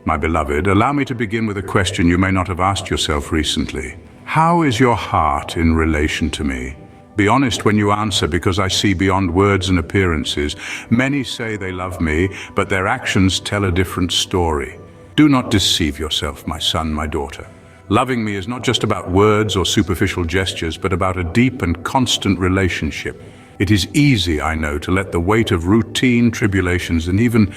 My beloved, allow me to begin with a question you may not have asked yourself recently. How is your heart in relation to me? Be honest when you answer, because I see beyond words and appearances. Many say they love me, but their actions tell a different story. Do not deceive yourself, my son, my daughter. Loving me is not just about words or superficial gestures, but about a deep and constant relationship. It is easy, I know, to let the weight of routine, tribulations, and even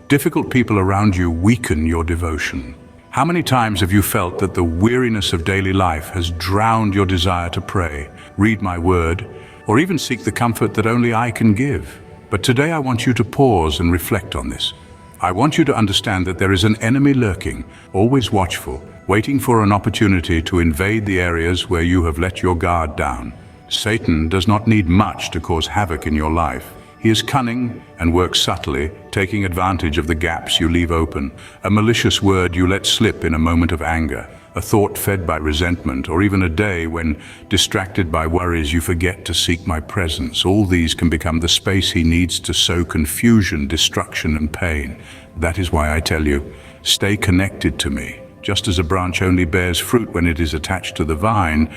difficult people around you weaken your devotion. How many times have you felt that the weariness of daily life has drowned your desire to pray, read my word, or even seek the comfort that only I can give? But today I want you to pause and reflect on this. I want you to understand that there is an enemy lurking, always watchful, waiting for an opportunity to invade the areas where you have let your guard down. Satan does not need much to cause havoc in your life. He is cunning and works subtly, taking advantage of the gaps you leave open, a malicious word you let slip in a moment of anger, a thought fed by resentment, or even a day when, distracted by worries, you forget to seek my presence. All these can become the space he needs to sow confusion, destruction, and pain. That is why I tell you, stay connected to me. Just as a branch only bears fruit when it is attached to the vine,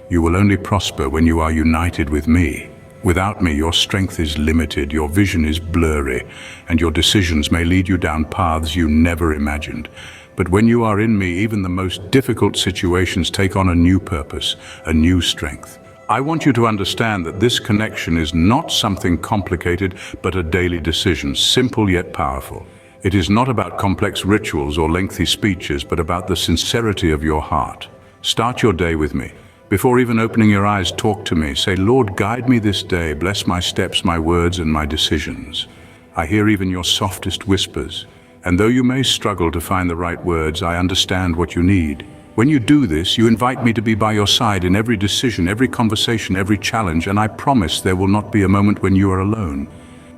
you will only prosper when you are united with me. Without me, your strength is limited, your vision is blurry, and your decisions may lead you down paths you never imagined. But when you are in me, even the most difficult situations take on a new purpose, a new strength. I want you to understand that this connection is not something complicated, but a daily decision, simple yet powerful. It is not about complex rituals or lengthy speeches, but about the sincerity of your heart. Start your day with me. Before even opening your eyes, talk to me. Say, Lord, guide me this day. Bless my steps, my words, and my decisions. I hear even your softest whispers. And though you may struggle to find the right words, I understand what you need. When you do this, you invite me to be by your side in every decision, every conversation, every challenge, and I promise there will not be a moment when you are alone.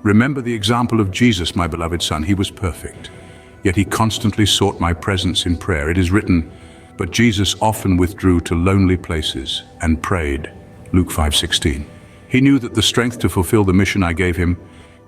Remember the example of Jesus, my beloved son. He was perfect, yet he constantly sought my presence in prayer. It is written, but Jesus often withdrew to lonely places and prayed. Luke 5:16. He knew that the strength to fulfill the mission I gave him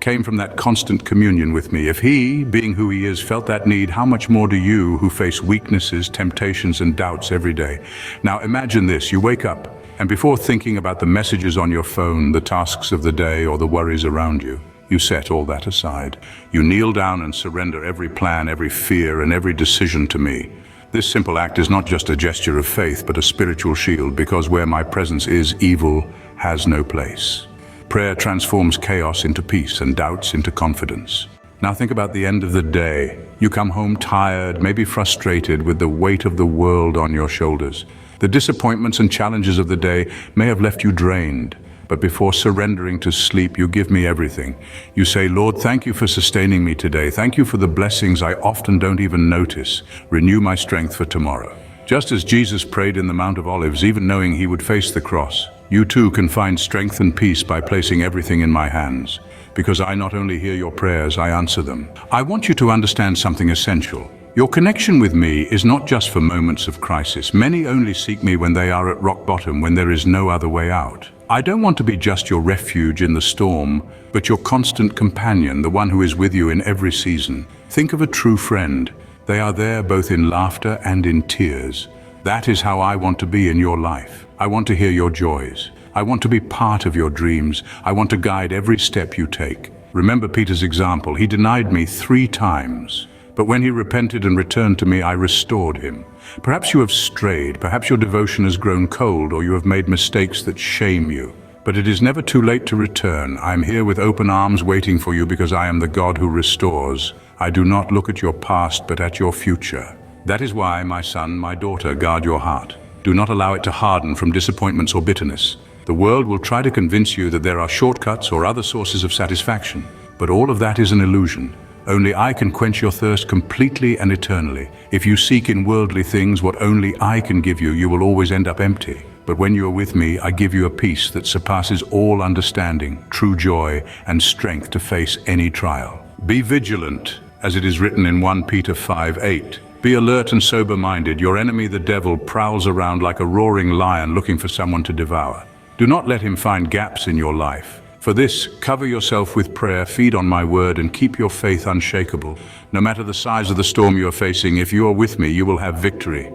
came from that constant communion with me. If he, being who he is, felt that need, how much more do you, who face weaknesses, temptations, and doubts every day? Now imagine this, you wake up, and before thinking about the messages on your phone, the tasks of the day, or the worries around you, you set all that aside. You kneel down and surrender every plan, every fear, and every decision to me. This simple act is not just a gesture of faith, but a spiritual shield, because where my presence is, evil has no place. Prayer transforms chaos into peace and doubts into confidence. Now think about the end of the day. You come home tired, maybe frustrated, with the weight of the world on your shoulders. The disappointments and challenges of the day may have left you drained. But before surrendering to sleep, you give me everything. You say, Lord, thank you for sustaining me today. Thank you for the blessings I often don't even notice. Renew my strength for tomorrow. Just as Jesus prayed in the Mount of Olives, even knowing he would face the cross, you too can find strength and peace by placing everything in my hands. Because I not only hear your prayers, I answer them. I want you to understand something essential. Your connection with me is not just for moments of crisis. Many only seek me when they are at rock bottom, when there is no other way out. I don't want to be just your refuge in the storm, but your constant companion, the one who is with you in every season. Think of a true friend. They are there both in laughter and in tears. That is how I want to be in your life. I want to hear your joys. I want to be part of your dreams. I want to guide every step you take. Remember Peter's example. He denied me 3 times. But when he repented and returned to me, I restored him. Perhaps you have strayed, perhaps your devotion has grown cold, or you have made mistakes that shame you. But it is never too late to return. I am here with open arms waiting for you, because I am the God who restores. I do not look at your past, but at your future. That is why, my son, my daughter, guard your heart. Do not allow it to harden from disappointments or bitterness. The world will try to convince you that there are shortcuts or other sources of satisfaction, but all of that is an illusion. Only I can quench your thirst completely and eternally. If you seek in worldly things what only I can give you, you will always end up empty. But when you are with me, I give you a peace that surpasses all understanding, true joy, and strength to face any trial. Be vigilant, as it is written in 1 Peter 5:8. Be alert and sober-minded. Your enemy, the devil, prowls around like a roaring lion looking for someone to devour. Do not let him find gaps in your life. For this, cover yourself with prayer, feed on my word, and keep your faith unshakable. No matter the size of the storm you are facing, if you are with me, you will have victory.